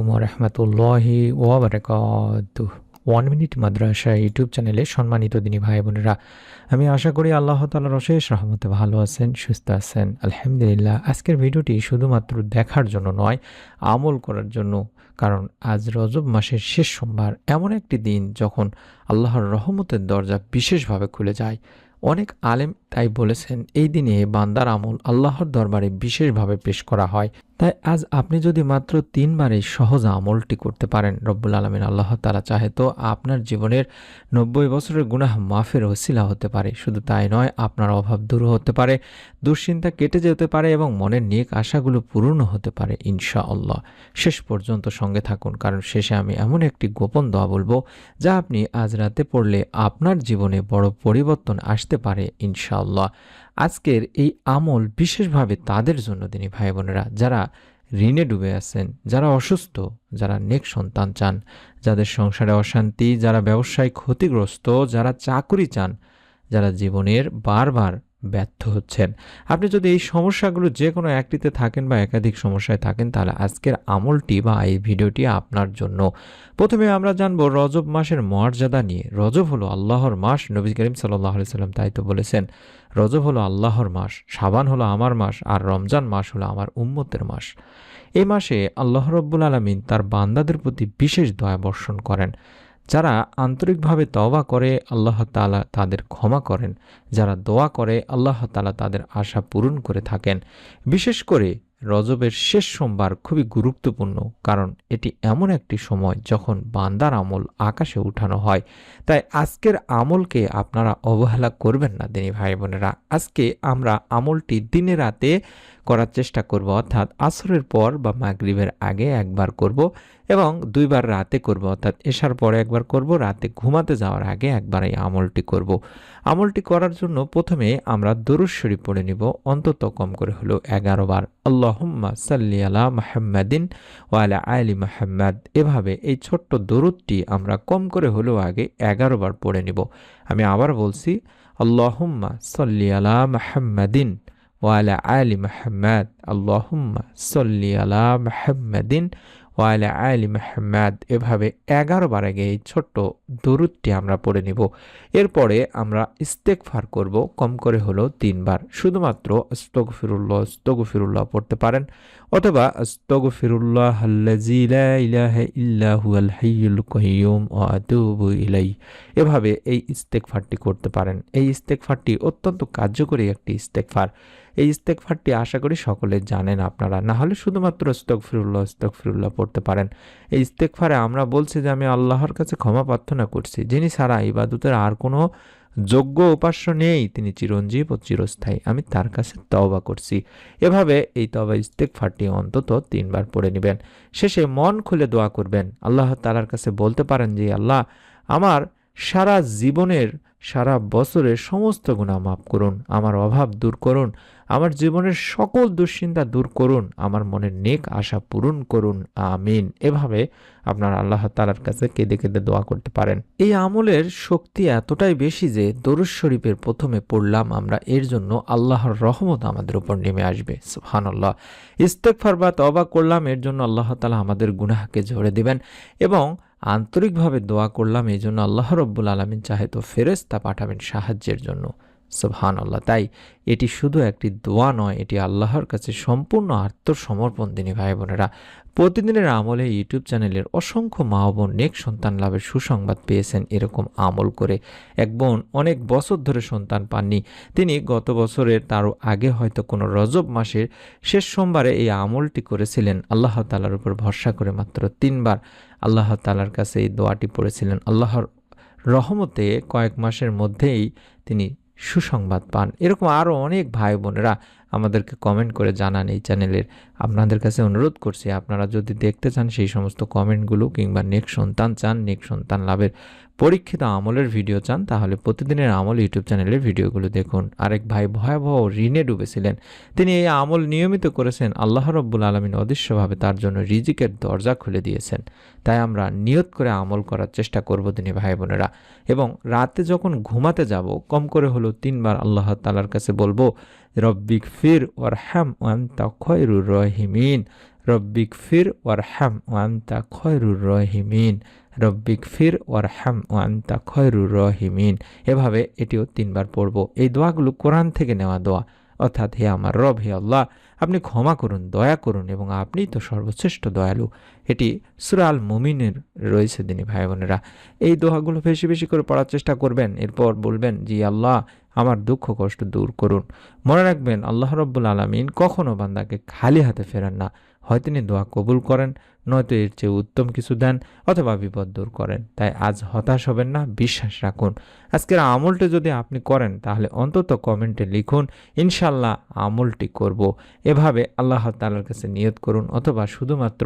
আলাইকুম ওয়া রাহমাতুল্লাহি ওয়া বারাকাতুহু। 1 মিনিট মাদ্রাসা ইউটিউব চ্যানেলে সম্মানিত দিনী ভাই বোনেরা, আমি আশা করি আল্লাহ তাআলার অশেষ রহমতে ভালো আছেন, সুস্থ আছেন। আলহামদুলিল্লাহ। আজকের ভিডিওটি শুধুমাত্র দেখার জন্য নয়, আমল করার জন্য। কারণ আজ রজব মাসের শেষ সোমবার, এমন একটি দিন যখন আল্লাহর রহমতের দরজা বিশেষভাবে খুলে যায়। অনেক আলেম তাই বলেছেন, এই দিনে বান্দার আমল আল্লাহর দরবারে বিশেষভাবে পেশ করা হয়। তাই আজ আপনি যদি মাত্র 3 বার এই সহজ আমলটি করতে পারেন, রব্বুল আলামিন আল্লাহ তাআলা চাহে তো আপনার জীবনের 90 বছরের গুনাহ মাফের ওসিলা হতে পারে। শুধু তাই নয়, আপনার অভাব দূর হতে পারে, দুশ্চিন্তা কেটে যেতে পারে এবং মনের নেক আশাগুলো পূর্ণ হতে পারে ইনশাআল্লাহ। শেষ পর্যন্ত সঙ্গে থাকুন, কারণ শেষে আমি এমন একটি গোপন দোয়া বলবো যা আপনি আজ রাতে পড়লে আপনার জীবনে বড় পরিবর্তন আসতে পারে ইনশাআল্লাহ। আজকের এই আমল বিশেষভাবে তাদের জন্য দিনী ভাই বোনেরা, যারা ঋণে ডুবে আছেন, যারা অসুস্থ, যারা নেক সন্তান চান, যাদের সংসারে অশান্তি, যারা ব্যবসায় ক্ষতিগ্রস্ত, যারা চাকুরি চান, যারা জীবনের বারবার ব্যর্থ হচ্ছেন। আপনি যদি এই সমস্যাগুলো যে কোনো একটিতে থাকেন বা একাধিক সমস্যায় থাকেন, তাহলে আজকের আমলটি বা এই ভিডিওটি আপনার জন্য। প্রথমে আমরা জানবো রজব মাসের মর্যাদা নিয়ে। রজব হলো আল্লাহর মাস। নবী করিম সাল্লাল্লাহু আলাইহি সাল্লাম তাই তো বলেছেন, রজব হলো আল্লাহর মাস, শাবান হলো আমার মাস, আর রমজান মাস হলো আমার উম্মতের মাস। এই মাসে আল্লাহ রব্বুল আলামিন তার বান্দাদের প্রতি বিশেষ দয়া বর্ষণ করেন। যারা আন্তরিকভাবে তওবা করে আল্লাহ তাআলা তাদের ক্ষমা করেন, যারা দোয়া করে আল্লাহ তাআলা তাদের আশা পূরণ করে থাকেন। বিশেষ করে রজবের শেষ সোমবার খুবই গুরুত্বপূর্ণ, কারণ এটি এমন একটি সময় যখন বান্দার আমল আকাশে উঠানো হয়। তাই আজকের আমলকে আপনারা অবহেলা করবেন না দিনী ভাই বোনেরা। আজকে আমরা আমলটি দিনে রাতে করার চেষ্টা করব, অর্থাৎ আসরের পর বা মাগরিবের আগে একবার করব এবং 2 বার রাতে করব, অর্থাৎ এশার পরে একবার করব, রাতে ঘুমাতে যাওয়ার আগে একবার এই আমলটি করব। আমলটি করার জন্য প্রথমে আমরা দরুদ শরীফ পড়ে নিব, অন্তত কম করে হলো 11 বার। আল্লাহুম্মা সাল্লি আলা মুহাম্মাদিন ওয়া আলা আলি মুহাম্মাদ। এভাবে এই ছোট্ট দরুদটি আমরা কম করে হলেও আগে 11 বার পড়ে নিব। আমি আবার বলছি, আল্লাহুম্মা সাল্লি আলা মুহাম্মাদিন ওয়া আলা আলি মুহাম্মাদ। আল্লাহুম্মা সাল্লি আলা মুহাম্মাদিন ওয়া আলা আলি মুহাম্মাদ। এভাবে 11 বার আগে এই ছোট্ট দরুদটি আমরা পড়ে নিব। এরপরে আমরা ইস্তেগফার করব, কম করে হলো 3 বার। শুধুমাত্র আস্তাগফিরুল্লাহ আস্তাগফিরুল্লাহ পড়তে পারেন, অথবা আস্তাগফিরুল্লাহাল্লাযী লা ইলাহা ইল্লা হুয়াল হাইয়ুল কাইয়্যুম ওয়া আতুবু ইলাইহি। এভাবে এই ইস্তেগফারটি করতে পারেন। এই ইস্তেগফারটি অত্যন্ত কার্যকরী একটি ইস্তেগফার। এই ইস্তেগফারটি আশা করি সকলে জানেন আপনারা, না হলে শুধুমাত্র আস্তাগফিরুল্লাহ আস্তাগফিরুল্লাহ পড়তে পারেন। এই ইস্তেগফারে আমরা বলছি যে আমি আল্লাহর কাছে ক্ষমা প্রার্থনা করছি, যিনি ছাড়া ইবাদতের আর কোনো যোগ্য উপাস্য নেই, তিনি চিরঞ্জীব ও চিরস্থায়ী, আমি তার কাছে তওবা করছি। এভাবে এই তওবা ইস্তেগফারটি অন্তত 3 বার পড়ে নেবেন। শেষে মন খুলে দোয়া করবেন, আল্লাহ তাআলার কাছে বলতে পারেন যে, আল্লাহ, আমার সারা জীবনের, সারা বছরের সমস্ত গুনাহ মাফ করুন, আমার অভাব দূর করুন, আমার জীবনের সকল দুশ্চিন্তা দূর করুন, আমার মনের নেক আশা পূরণ করুন, আমিন। এভাবে আপনার আল্লাহ তাআলার কাছে কেঁদে কেঁদে দোয়া করতে পারেন। এই আমলের শক্তি এতটাই বেশি যে দরুদ শরীফের প্রথমে পড়লাম আমরা, এর জন্য আল্লাহর রহমত আমাদের উপর নেমে আসবে। সুবহানাল্লাহ। ইস্তেগফার বা তওবা করলাম, এর জন্য আল্লাহ তাআলা আমাদের গুনাহকে ঝেড়ে দিবেন। এবং আন্তরিকভাবে দোয়া করলাম, এই জন্য আল্লাহ রব্বুল আলামিন চাহে তো ফেরেশতা পাঠাবেন সাহায্যের জন্য। সুবহানাল্লাহ। তাই এটি শুধু একটি দোয়া নয়, এটি আল্লাহর কাছে সম্পূর্ণ আত্মসমর্পণ দিনী ভাই বোনেরা। প্রতিদিনের আমলে ইউটিউব চ্যানেলের অসংখ্য মা ও বোন নেক সন্তান লাভের সুসংবাদ পেয়েছেন এরকম আমল করে। এক বোন অনেক বছর ধরে সন্তান পাননি, তিনি গত বছরের তারও আগে হয়তো কোনো রজব মাসের শেষ সোমবারে এই আমলটি করেছিলেন। আল্লাহ তাআলার উপর ভরসা করে মাত্র 3 বার আল্লাহ তাআলার কাছে এই দোয়াটি পড়েছিলেন। আল্লাহর রহমতে কয়েক মাসের মধ্যেই তিনি সুসংবাদ পান। এরকম আরও অনেক ভাই বোনেরা আমাদেরকে কমেন্ট করে জানান এই চ্যানেলের। আপনাদের কাছে অনুরোধ করছি, আপনারা যদি দেখতে চান সেই সমস্ত কমেন্টগুলো, কিংবা নেক সন্তান চান, নেক সন্তান লাভের পরীক্ষিত আমলের ভিডিও চান, তাহলে প্রতিদিনের আমল ইউটিউব চ্যানেলের ভিডিওগুলো দেখুন। আরেক ভাই ভয়াবহ ঋণে ডুবেছিলেন, তিনি এই আমল নিয়মিত করেছেন, আল্লাহ রব্বুল আলামিন অদৃশ্যভাবে তার জন্য রিজিকের দরজা খুলে দিয়েছেন। তাই আমরা নিয়ত করে আমল করার চেষ্টা করব দিনী ভাই বোনেরা। এবং রাতে যখন ঘুমাতে যাব, কম করে হলো 3 বার আল্লাহ তাআলার কাছে বলবো, রব্বিগফির ওয়ারহাম ওয়া আনতা খায়রুর রাহিমিন। রব্বিগফির ওয়ারহাম ওয়া আনতা খয়রুর রাহিমিন, রব্বিগফির ওয়ারহাম ওয়া আনতা খয়রুর রাহিমিন। এভাবে এটিও 3 বার পড়ব। এই দোয়াগুলো কোরআন থেকে নেওয়া দোয়া, অর্থাৎ হে আমার রব, হে আল্লাহ, আপনি ক্ষমা করুন, দয়া করুন এবং আপনিই তো সর্বশ্রেষ্ঠ দয়ালু। এটি সূরা আল মুমিনের রয়েছে দিনী ভাই বোনেরা। এই দোয়াগুলো বেশি বেশি করে পড়ার চেষ্টা করবেন। এরপর বলবেন, জি আল্লাহ, আমার দুঃখ কষ্ট দূর করুন। মনে রাখবেন, আল্লাহ রব্বুল আলামিন কখনো বান্দাকে খালি হাতে ফেরান না। হয় তিনি দোয়া কবুল করেন, নয়তো এর চেয়ে উত্তম কিছু দেন, অথবা বিপদ দূর করেন। তাই আজ হতাশ হবেন না, বিশ্বাস রাখুন। আজকের আমলটি যদি আপনি করেন তাহলে অন্তত কমেন্টে লিখুন, ইনশাল্লাহ আমলটি করব। এভাবে আল্লাহ তাআলার কাছে নিয়ত করুন, অথবা শুধুমাত্র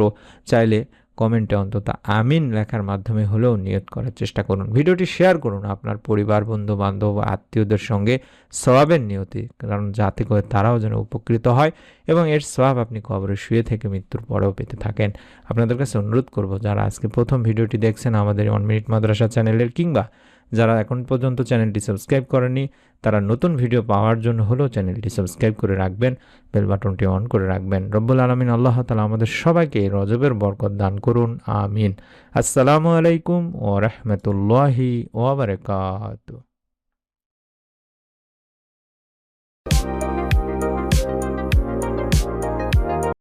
চাইলে কমেন্টে অন্তত আমিন লেখার মাধ্যমে হলেও নিয়ত করার চেষ্টা করুন। ভিডিওটি শেয়ার করুন আপনার পরিবার, বন্ধু বান্ধব বা আত্মীয়দের সঙ্গে সওয়াবের নিয়তে, কারণ যাতে করে তারাও যেন উপকৃত হয় এবং এর সওয়াব আপনি কবরে শুয়ে থেকে মৃত্যুর পরেও পেতে থাকেন। আপনাদের কাছে অনুরোধ করব, যারা আজকে প্রথম ভিডিওটি দেখছেন আমাদের 1 মিনিট মাদ্রাসা চ্যানেলের, কিংবা যারা এখন পর্যন্ত চ্যানেলটি সাবস্ক্রাইব করেননি, তারা নতুন ভিডিও পাওয়ার জন্য হলেও চ্যানেলটি সাবস্ক্রাইব করে রাখবেন, বেল বাটনটি অন করে রাখবেন। রব্বুল আলামিন আল্লাহ তাআলা আমাদের সবাইকে রজবের বরকত দান করুন, আমিন। আসসালামু আলাইকুম ওয়া রাহমাতুল্লাহি ওয়া বারাকাতুহু।